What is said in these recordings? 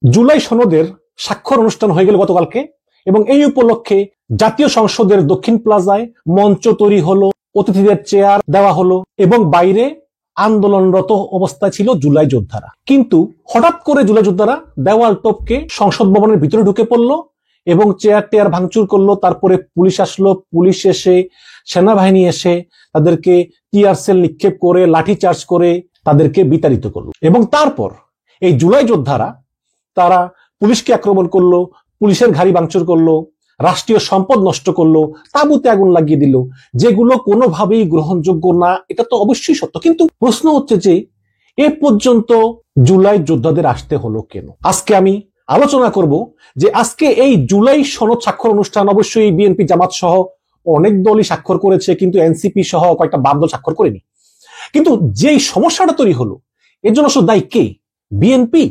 জুলাই সনদের স্বাক্ষর অনুষ্ঠান হয়ে গেল গতকালকে এবং এই উপলক্ষে জাতীয় সংসদের দক্ষিণ প্লাজায় মঞ্চ তৈরি হলো, অতিথিদের চেয়ার দেওয়া হলো এবং বাইরে আন্দোলনরত অবস্থায় ছিল জুলাই যোদ্ধারা। কিন্তু হঠাৎ করে জুলাই যোদ্ধারা দেওয়াল টপকে সংসদ ভবনের ভিতরে ঢুকে পড়লো এবং চেয়ার টেয়ার ভাঙচুর করলো। তারপরে পুলিশ আসলো, পুলিশ এসে সেনাবাহিনী এসে তাদেরকে টিয়ার সেল নিক্ষেপ করে লাঠি চার্জ করে তাদেরকে বিতাড়িত করলো। এবং তারপর এই জুলাই যোদ্ধারা তারা পুলিশকে আক্রমণ করলো, পুলিশের গাড়ি ভাঙচুর করলো, রাষ্ট্রীয় সম্পদ নষ্ট করলো, তাঁবুতে আগুন লাগিয়ে দিল, যেগুলো কোনোভাবেই গ্রহণযোগ্য না। এটা তো অবশ্যই সত্য, কিন্তু প্রশ্ন হচ্ছে যে এ পর্যন্ত জুলাই যোদ্ধাদের আসতে হলো কেন? আজকে আমি আলোচনা করব যে আজকে এই জুলাই সনদ স্বাক্ষর অনুষ্ঠান অবশ্যই বিএনপি জামাত সহ অনেক দলই স্বাক্ষর করেছে, কিন্তু এনসিপি সহ কয়েকটা বাম দল স্বাক্ষর করেনি। কিন্তু যেই সমস্যাটা তৈরি হলো এর জন্য আসলে দায়ী কে? বিএনপি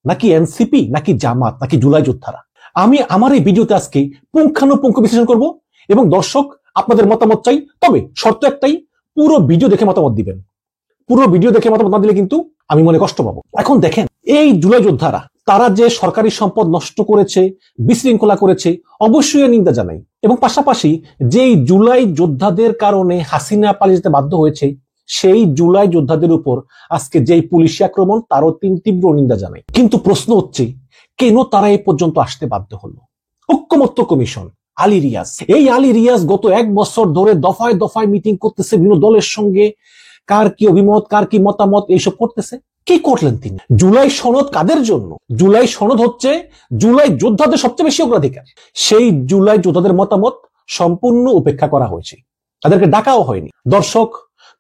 নাকি এনসিপি নাকি জামাত নাকি জুলাই যোদ্ধারা? আমি আমার এই ভিডিওতে আজকে পুঙ্খানুপুঙ্খ বিশ্লেষণ করব এবং দর্শক আপনাদের মতামত চাই। তবে শর্ত একটাই, পুরো ভিডিও দেখে মতামত দিবেন। পুরো ভিডিও দেখে মতামত না দিলে কিন্তু আমি মনে কষ্ট পাবো। এখন দেখেন, এই জুলাই যোদ্ধারা তারা যে সরকারি সম্পদ নষ্ট করেছে, বিশৃঙ্খলা করেছে, অবশ্যই নিন্দা জানাই। এবং পাশাপাশি যেই জুলাই যোদ্ধাদের কারণে হাসিনা পালিয়ে যেতে বাধ্য হয়েছে, সেই জুলাই যোদ্ধাদের উপর আজকে যেই পুলিশি আক্রমণ তারও তীব্র নিন্দা জানাই। কিন্তু প্রশ্ন হচ্ছে কেন তারা এ পর্যন্ত আসতে বাধ্য হলো? ঐক্যমত্য কমিশন, আলী রিয়াজ, এই আলী রিয়াজ গত 1 বছর ধরে দফায় দফায় মিটিং করতেছে বিভিন্ন দলের সঙ্গে, কার কি অভিমত, কার কি মতামত এইসব করতেছে। কি করলেন তিনি? জুলাই সনদ কাদের জন্য? জুলাই সনদ হচ্ছে জুলাই যোদ্ধাদের সবচেয়ে বেশি অগ্রাধিকার। সেই জুলাই যোদ্ধাদের মতামত সম্পূর্ণ উপেক্ষা করা হয়েছে, তাদেরকে ডাকাও হয়নি। দর্শক,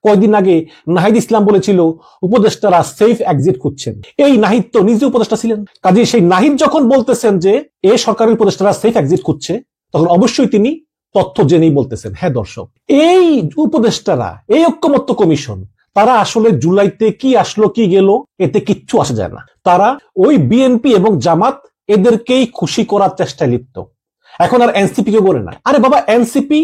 কয়েকদিন আগে নাহিদ ইসলাম বলেছিল উপদেষ্টারা সেফ এক্সিট খুঁজছেন। এই নাহিদ তো নিজে উপদেষ্টা ছিলেন, কাজে সেই নাহিদ যখন বলতেছেন যে এ সরকারের উপদেষ্টারা সেফ এক্সিট খুঁজছে, তখন অবশ্যই তিনি তথ্য জেনেই বলতেছেন। হ্যাঁ দর্শক, এই উপদেষ্টারা, এই ঐক্যমত্য কমিশন, তারা আসলে জুলাইতে কি আসলো কি গেল এতে কিচ্ছু আসা যায় না। তারা ওই বিএনপি এবং জামাত এদেরকেই খুশি করার চেষ্টায় লিপ্ত। এখন আর এনসিপি কে বলে না। আরে বাবা, এনসিপি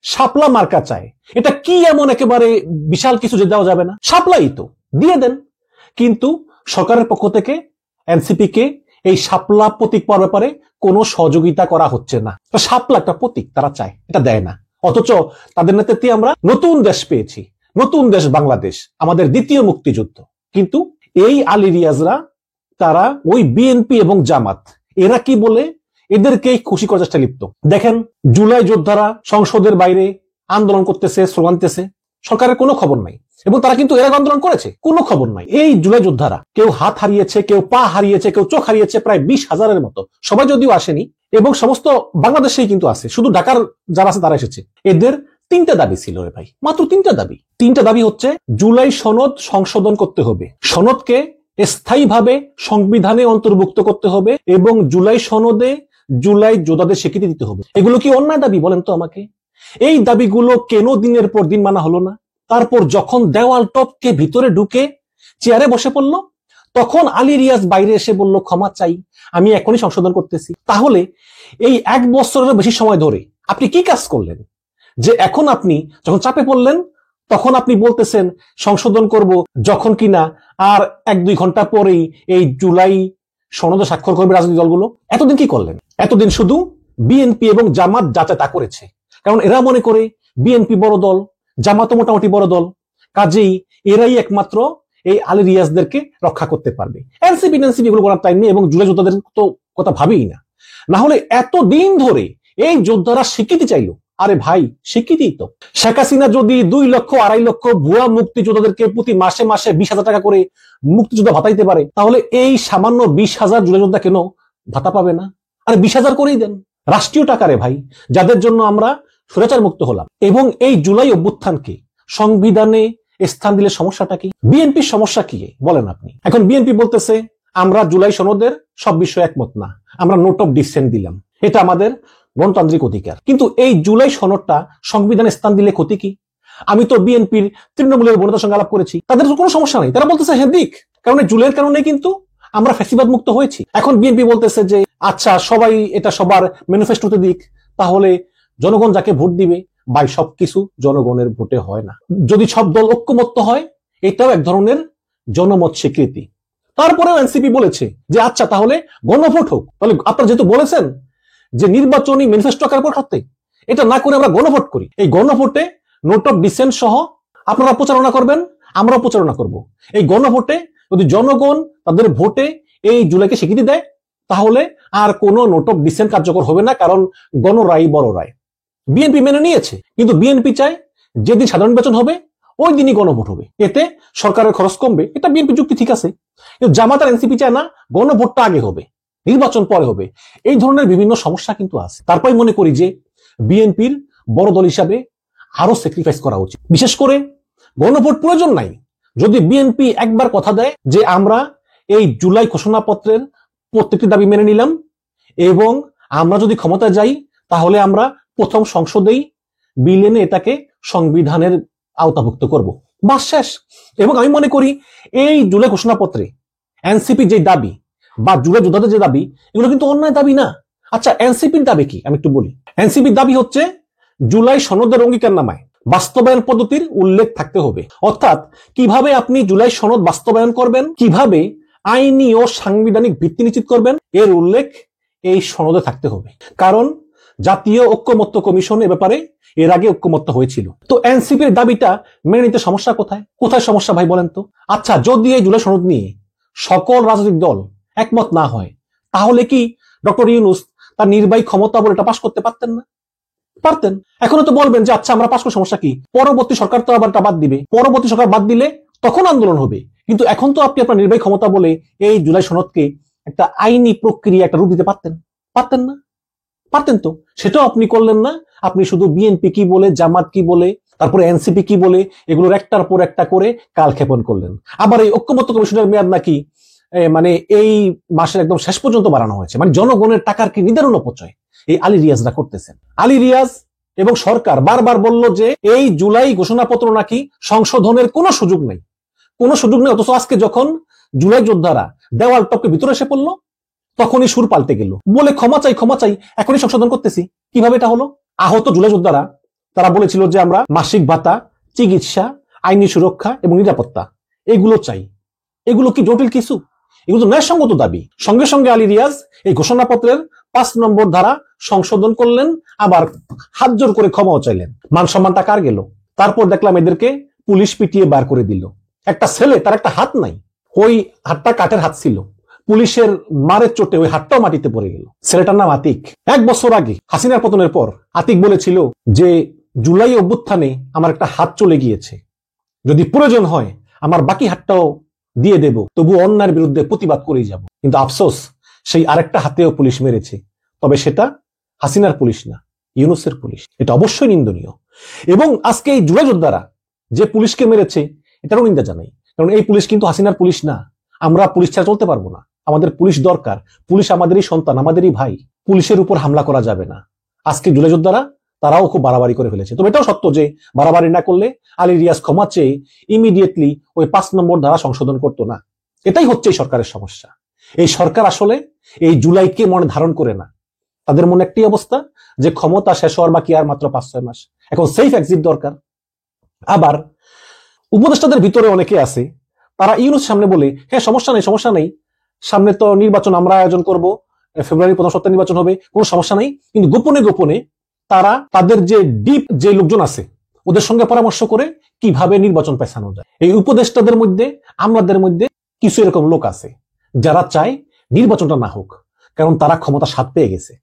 শাপলা মার্কা চায়, এটা কি এমন একেবারে বিশাল কিছু যে দেওয়া যাবে না? শাপলাই তো দিয়ে দেন। কিন্তু সরকারের পক্ষ থেকে এনসিপি কে এই শাপলা প্রতীক পাওয়ার ব্যাপারে কোনো সহযোগিতা করা হচ্ছে না। শাপলা একটা প্রতীক, তারা চায়, এটা দেয় না। অথচ তাদের নেতৃত্বে আমরা নতুন দেশ পেয়েছি, নতুন দেশ বাংলাদেশ, আমাদের দ্বিতীয় মুক্তিযুদ্ধ। কিন্তু এই আলী রিয়াজরা তারা ওই বিএনপি এবং জামাত এরা কি বলে এদেরকেই খুশি করার চেষ্টা লিপ্ত। দেখেন, জুলাই যোদ্ধারা সংসদের বাইরে আন্দোলন করতেছে, স্লোগান দিতেছে, সরকারের কোনো খবর নাই। এবং তারা কিন্তু এর আগে আন্দোলন করেছে, কোনো খবর নাই। এই জুলাই যোদ্ধারা কেউ হাত হারিয়েছে, কেউ পা হারিয়েছে, কেউ চোখ হারিয়েছে, প্রায় 20,000-এর মতো। সবাই যদিও আসেনি এবং সমস্ত বাংলাদেশেই কিন্তু আছে, শুধু ঢাকার যারা আছে তারা এসেছে। এদের 3টা দাবি ছিল রে ভাই, মাত্র 3টা দাবি। 3টা দাবি হচ্ছে জুলাই সনদ সংশোধন করতে হবে, সনদকে স্থায়ীভাবে সংবিধানে অন্তর্ভুক্ত করতে হবে এবং জুলাই সনদে জুলাই যোদ্ধাদের স্বীকৃতি দিতে হবে। এগুলো কি অন্যায় দাবি বলেন তো আমাকে? এই দাবিগুলো কেন দিনের পর দিন মানা হলো না? তারপর যখন দেওয়াল টপকে ভিতরে ঢুকে চেয়ারে বসে পড়লো, তখন আলী রিয়াজ বাইরে এসে বলল ক্ষমা চাই, আমি এখনই সংশোধন করতেছি। তাহলে এই 1 বছরেরও বেশি সময় ধরে আপনি কি কাজ করলেন যে এখন আপনি যখন চাপে পড়লেন তখন আপনি বলতেছেন সংশোধন করব, যখন কিনা আর 1-2 ঘন্টা পরেই এই জুলাই সনদে স্বাক্ষর করবে রাজনৈতিক দলগুলো? এতদিন কি করলেন? এতদিন শুধু বিএনপি এবং জামাত যাচাই করেছে, কারণ এরা মনে করে বিএনপি বড় দল, জামাতও মোটামুটি বড় দল, কাজেই এরাই একমাত্র এই আলী রিয়াজদেরকে রক্ষা করতে পারবে। এনসিপি এগুলো করার টাইম নেই এবং জুলাই যোদ্ধাদের তো কথা ভাবেই না। না হলে এতদিন ধরে এই যোদ্ধারা স্বীকৃতি চাইলো। আরে ভাই, স্বীকৃতি তো শেখ হাসিনা যদি 2 লক্ষ 2.5 লক্ষ ভুয়া মুক্তিযোদ্ধাদেরকে প্রতি মাসে মাসে 20,000 টাকা করে মুক্তিযোদ্ধা ভাতা দিতে পারে, তাহলে এই সামান্য 20,000 জুলাই যোদ্ধা কেন ভাতা পাবে না? আরে 20,000 করেই দেন, রাষ্ট্রীয় টাকা রে ভাই, যাদের জন্য আমরা স্বৈরাচার মুক্ত হলাম। এবং এই জুলাই অভ্যুত্থানকে সংবিধানে স্থান দিলে সমস্যাটা কি? বিএনপির সমস্যা কি বলেন আপনি? এখন বিএনপি বলতেছে আমরা জুলাই সনদের সব বিষয়ে একমত না, আমরা নোট অফ ডিসেন্ট দিলাম, এটা আমাদের গণতান্ত্রিক অধিকার। কিন্তু এই জুলাই সনদটা সংবিধানে স্থান দিলে ক্ষতি কি? আমি তো বিএনপির তৃণমূলের বনেতার সঙ্গে আলাপ করেছি, তাদের কোনো সমস্যা নেই, তারা বলতেছে হ্যাঁ দিক, কারণ এই জুলাইয়ের কারণে কিন্তু আমরা ফ্যাসিবাদ মুক্ত হয়েছি। এখন বিএনপি বলতেছে যে আচ্ছা সবাই এটা সবার ম্যানিফেস্টোতে দিক, তাহলে জনগণ যাকে ভোট দিবে, ভাই সবকিছু জনগণের ভোটে হয় না। যদি সব দল ঐক্যমত্য হয়, এটাও এক ধরনের জনমত স্বীকৃতি। তারপরেও এনসিপি বলেছে যে আচ্ছা তাহলে গণভোট হোক। তাহলে আপনারা যেহেতু বলেছেন যে নির্বাচনী ম্যানিফেস্টো আকারে করতে, এটা না করে আমরা গণভোট করি। এই গণভোটে নোট অফ ডিসেন্ট সহ আপনারা প্রচারণা করবেন, আমরাও প্রচারণা করব। এই গণভোটে যদি জনগণ তাদের ভোটে এই জুলাইকে স্বীকৃতি দেয়, তাহলে আর কোনো নোট অফ ডিসেন্ট কার্যকর হবে না, কারণ গণরায় বড় রায়। বিএনপি মেনে নিয়েছে, কিন্তু বিএনপি চায় যেদিন সাধারণ নির্বাচন হবে ওই দিনই গণভোট হবে, এতে সরকারের খরচ কমবে। এটা বিএনপি যুক্তি, ঠিক আছে। কিন্তু জামাত আর এনসিপি চায় না, গণভোটটা আগে হবে, নির্বাচন পরে হবে। এই ধরনের বিভিন্ন সমস্যা কিন্তু আছে। তারপরে মনে করি যে বিএনপির বড় দল হিসাবে আরো স্যাক্রিফাইস করা উচিত। বিশেষ করে গণভোট প্রয়োজন নাই, যদি বিএনপি একবার কথা দেয় যে আমরা এই জুলাই ঘোষণাপত্রের প্রত্যেকটি দাবি মেনে নিলাম এবং আমরা যদি ক্ষমতায় যাই তাহলে আমরা প্রথম সংসদেই বিল এনে এটাকে সংবিধানের আওতাভুক্ত করব, বাস শেষ। এবং আমি মনে করি এই জুলাই ঘোষণাপত্রে এনসিপি যে দাবি বা জুলাই যোদ্ধাদের যে দাবি, এগুলো কিন্তু অন্যায় দাবি না। আচ্ছা, এনসিপির দাবি কি আমি একটু বলি। এনসিপির দাবি হচ্ছে জুলাই সনদের অঙ্গীকারনামায় বাস্তবায়ন পদ্ধতির উল্লেখ থাকতে হবে। অর্থাৎ কিভাবে আপনি জুলাই সনদ বাস্তবায়ন করবেন, কিভাবে আইনি ও সাংবিধানিক ভিত্তি নিশ্চিত করবেন, এর উল্লেখ এই সনদে থাকতে হবে। কারণ জাতীয় ঐক্যমত্য কমিশন এ ব্যাপারে এর আগে ঐক্যমত্য হয়েছিল। তো এনসিপির দাবিটা মেনে নিতে সমস্যা কোথায়? কোথায় সমস্যা ভাই বলেন তো? আচ্ছা, যদি এই জুলাই সনদ নিয়ে সকল রাজনৈতিক দল একমত না হয়, তাহলে কি ডক্টর ইউনূস তার নির্বাহী ক্ষমতা বলে এটা পাশ করতে পারতেন না? পারতেন। এখনো তো বলবেন যে আচ্ছা আমরা পাশ করে সমস্যা কি, পরবর্তী সরকার তো আবার বাদ দিবে, পরবর্তী সরকার বাদ দিলে তখন আন্দোলন হবে। কিন্তু এখন তো আপনি আপনার নির্বাহী ক্ষমতা বলে এই জুলাই সনদকে একটা আইনি প্রক্রিয়া একটা রূপ দিতে পারতেন, পারতেন না? পারতেন তো, সেটাও আপনি করলেন না। আপনি শুধু বিএনপি কি বলে, জামাত কি বলে, তারপরে এনসিপি কি বলে, এগুলোর একটার পর একটা করে কালক্ষেপণ করলেন। আবার এই ঐক্যমত্য কমিশনের মেয়াদ নাকি মানে এই মাসের একদম শেষ পর্যন্ত বাড়ানো হয়েছে। মানে জনগণের টাকার কি নিদারুণ অপচয় এই আলী রিয়াজরা করতেছেন। আলী রিয়াজ এবং সরকার বারবার বলল যে এই জুলাই ঘোষণাপত্র নাকি সংশোধনের কোনো সুযোগ নেই, কোনো সুযোগ নেই। অথচ আজকে যখন জুলাই যোদ্ধারা দেওয়াল টপকে ভিতরে এসে পড়লো, তখনই সুর পাল্টে গেল, বলে ক্ষমা চাই ক্ষমা চাই, এখনই সংশোধন করতেছি। কিভাবে এটা হলো? আহত জুলাই যোদ্ধারা তারা বলেছিল যে আমরা মাসিক ভাতা, চিকিৎসা, আইনি সুরক্ষা এবং নিরাপত্তা এগুলো চাই। এগুলো কি জটিল কিছু? এগুলো তো ন্যায়সঙ্গত দাবি। সঙ্গে সঙ্গে আলী রিয়াজ এই ঘোষণাপত্রের 5 নম্বর ধারা সংশোধন করলেন, আবার হাত জোর করে ক্ষমাও চাইলেন। মান সম্মানটা কার গেল? তারপর দেখলাম এদেরকে পুলিশ পিটিয়ে বার করে দিল। একটা ছেলে, তার একটা হাত নাই, ওই হাতটা কাঠের হাত ছিল, পুলিশের মারের চোটে ওই হাতটাও মাটিতে পড়ে গেল। ছেলেটার নাম আতিক। 1 বছর আগে হাসিনার পতনের পর আতিক বলেছিল যে জুলাই অভ্যুত্থানে আমার একটা হাত চলে গিয়েছে, যদি প্রয়োজন হয় আমার বাকি হাতটাও দিয়ে দেব, তবু অন্যায়ের বিরুদ্ধে প্রতিবাদ করেই যাব। কিন্তু আফসোস, সেই আরেকটা হাতেও পুলিশ মেরেছে, তবে সেটা হাসিনার পুলিশ না, ইউনূসের পুলিশ। এটা অবশ্যই নিন্দনীয়। এবং আজকে এই জুলাই যোদ্ধারা যে পুলিশকে মেরেছে এটারও নিন্দা জানাই, কারণ এই পুলিশ কিন্তু হাসিনার পুলিশ না। আমরা পুলিশ ছাড়া চলতে পারবো না, আমাদের পুলিশ দরকার। পুলিশ আমাদেরই সন্তান, আমাদেরই ভাই। পুলিশের উপর হামলা করা যাবে না। আজকে জুলাই যোদ্ধারা তারাও খুব বাড়াবাড়ি করে ফেলেছে। তবে এটাও সত্য যে বাড়াবাড়ি না করলে আলী রিয়াজ ক্ষমা চেয়ে ইমিডিয়েটলি ওই 5 নম্বর ধারা সংশোধন করতো না। এটাই হচ্ছে এই সরকারের সমস্যা। এই সরকার আসলে এই জুলাইকে মনে ধারণ করে না। তাদের মনে একটি অবস্থা যে ক্ষমতা শেষ হওয়ার বাকি আর মাত্র 5-6 মাস, এখন সেফ এক্সিট দরকার। আবার উপদেষ্টাদের ভিতরে অনেকে আছে, তারা ইউনূস সামনে বলে হ্যাঁ সমস্যা নেই, সমস্যা নেই, সামনে তো নির্বাচন আমরা আয়োজন করব, ফেব্রুয়ারি প্রথম সপ্তাহে নির্বাচন হবে, কোনো সমস্যা নেই। কিন্তু গোপনে গোপনে তারা তাদের যে ডিপ যে লোকজন আছে ওদের সঙ্গে পরামর্শ করে কিভাবে নির্বাচন পেছানো যায়। এই উপদেষ্টাদের মধ্যে, আমাদের মধ্যে কিছু এরকম লোক আছে যারা চায় নির্বাচনটা না হোক, কারণ তারা ক্ষমতা স্বাদ পেয়ে গেছে।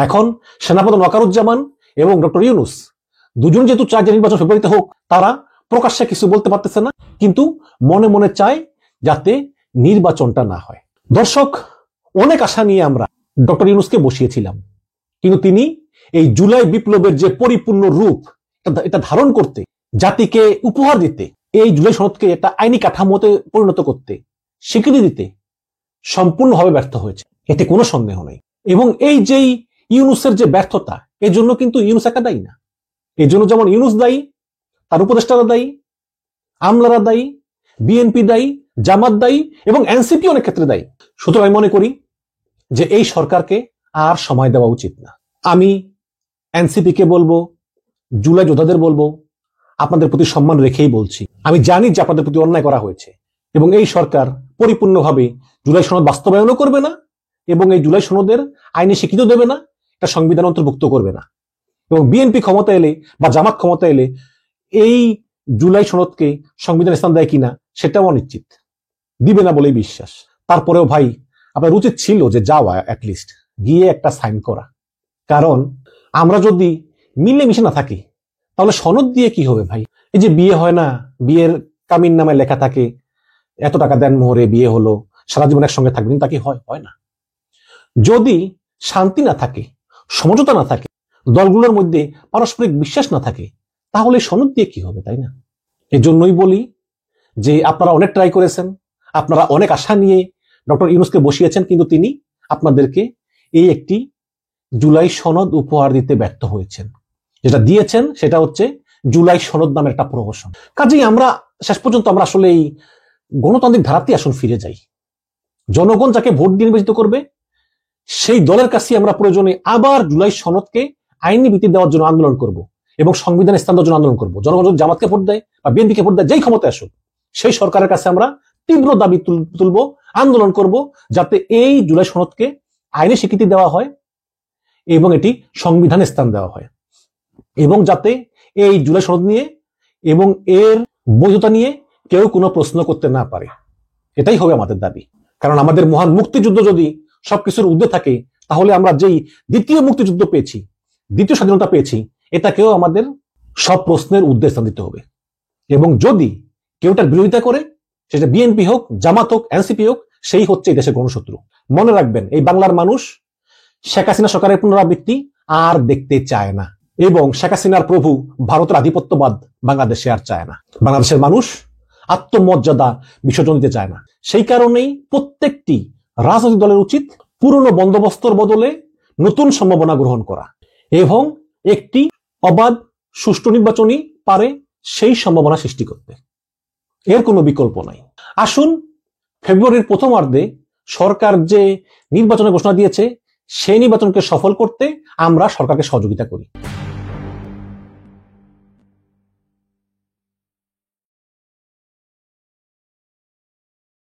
এখন সেনাপ্রধান ওয়াকারুজ্জামান এবং ডক্টর ইউনূস দুজন যেহেতু চায় যে নির্বাচন ফেব্রুয়ারিতে হোক, তারা প্রকাশ্যে কিছু বলতে পারতেছে না, কিন্তু মনে মনে চায় যাতে নির্বাচনটা না হয়। দর্শক, অনেক আশা নিয়ে আমরা ডক্টর ইউনূসকে বসিয়েছিলাম, কিন্তু তিনি এই জুলাই বিপ্লবের যে পরিপূর্ণ রূপ এটা ধারণ করতে, জাতিকে উপহার দিতে, এই জুলাই সনদকে একটা আইনি কাঠামোতে পরিণত করতে, স্বীকৃতি দিতে সম্পূর্ণভাবে ব্যর্থ হয়েছে, এতে কোনো সন্দেহ নেই। এবং এই যেই ইউনূসের যে ব্যর্থতা, এর জন্য কিন্তু ইউনূস একা দায়ী না। এর জন্য যেমন ইউনূস দায়ী, তার উপদেষ্টারা দায়ী, আমলারা দায়ী, বিএনপি দায়ী, জামাত দায়ী এবং এনসিপি অনেক ক্ষেত্রে দায়ী। সুতরাং আমি মনে করি যে এই সরকারকে আর সময় দেওয়া উচিত না। আমি এনসিপি কে বলবো, জুলাই যোদ্ধাদের বলবো, আপনাদের প্রতি সম্মান রেখেই বলছি, আমি জানি যে আপনাদের প্রতি অন্যায় করা হয়েছে এবং এই সরকার পরিপূর্ণভাবে জুলাই সনদ বাস্তবায়নও করবে না এবং এই জুলাই সনদের আইনি স্বীকৃতি দেবে না, এটা সংবিধান অন্তর্ভুক্ত করবে না। এবং বিএনপি ক্ষমতা এলে বা জামাত ক্ষমতা এলে এই জুলাই সনদকে সংবিধান স্থান দেয় কিনা সেটাও অনিশ্চিত, দিবে না বলেই বিশ্বাস। তারপরেও ভাই আপনার উচিত ছিল যে যাওয়া, অ্যাটলিস্ট গিয়ে একটা সাইন করা। কারণ আমরা যদি মিলেমিশে না থাকি তাহলে সনদ দিয়ে কি হবে ভাই? এই যে বিয়ে হয় না, বিয়ের কামিন নামায় লেখা থাকে এত টাকা দেন মোহরে বিয়ে হলো, সারা জীবন একসঙ্গে থাকবেন, তা কি হয় না? যদি শান্তি না থাকে, সমঝোতা না থাকে, দলগুলোর মধ্যে পারস্পরিক বিশ্বাস না থাকে, তাহলে সনদ দিয়ে কি হবে, তাই না? এজন্যই বলি যে আপনারা অনেক ট্রাই করেছেন, আপনারা অনেক আশা নিয়ে ডক্টর ইউনূসকে বসিয়েছেন, কিন্তু তিনি আপনাদেরকে এই একটি জুলাই সনদ উপহার দিতে ব্যর্থ হয়েছেন। যেটা দিয়েছেন সেটা হচ্ছে জুলাই সনদ নামের একটা প্রহসন। কাজেই আমরা শেষ পর্যন্ত আমরা আসলে এই গণতান্ত্রিক ধারাতে আসুন ফিরে যাই। জনগণ যাকে ভোট দিয়ে নির্বাচিত করবে সেই দলের কাছে আমরা প্রয়োজনে আবার জুলাই সনদকে আইনি ভিত্তি দেওয়ার জন্য আন্দোলন করব এবং সংবিধান স্থান দেওয়ার জন্য আন্দোলন করব। জনগণ যদি জামাতকে ভোট দেয় বা বিএনপিকে ভোট দেয়, যেই ক্ষমতায় আসুক, সেই সরকারের কাছে আমরা তীব্র দাবি তুলব, আন্দোলন করব, যাতে এই জুলাই সনদকে আইনি স্বীকৃতি দেওয়া হয় এবং এটি সংবিধানে স্থান দেওয়া হয়, এবং যাতে এই জুলাই সনদ নিয়ে এবং এর বৈধতা নিয়ে কেউ কোনো প্রশ্ন করতে না পারে। এটাই হবে আমাদের দাবি। কারণ আমাদের মহান মুক্তিযুদ্ধ যদি সবকিছুর ঊর্ধ্বে থাকে, তাহলে আমরা যেই দ্বিতীয় মুক্তিযুদ্ধ পেয়েছি, দ্বিতীয় স্বাধীনতা পেয়েছি, এটাকেও আমাদের সব প্রশ্নের ঊর্ধ্বে স্থান দিতে হবে। এবং যদি কেউ তার বিরোধিতা করে, সেটা বিএনপি হোক, জামাত হোক, এনসিপি হোক, সেই হচ্ছে এই দেশের গণশত্রু। মনে রাখবেন, এই বাংলার মানুষ শেখ হাসিনা সরকারের পুনরাবৃত্তি আর দেখতে চায় না, এবং শেখ হাসিনার প্রভু ভারতের আধিপত্যবাদ বাংলাদেশে আর চায় না। বাংলাদেশের মানুষ আত্মমর্যাদা বিসর্জন দিতে চায় না। সেই কারণেই প্রত্যেকটি রাজনৈতিক দলের উচিত পুরনো বন্দোবস্তর বদলে নতুন সম্ভাবনা গ্রহণ করা এবং একটি অবাধ সুষ্ঠু নির্বাচনই পারে সেই সম্ভাবনা সৃষ্টি করতে। এর কোনো বিকল্প নাই। আসুন ফেব্রুয়ারির প্রথমার্ধে সরকার যে নির্বাচনের ঘোষণা দিয়েছে সেই নির্বাচনকে সফল করতে আমরা সরকারকে সহযোগিতা করি।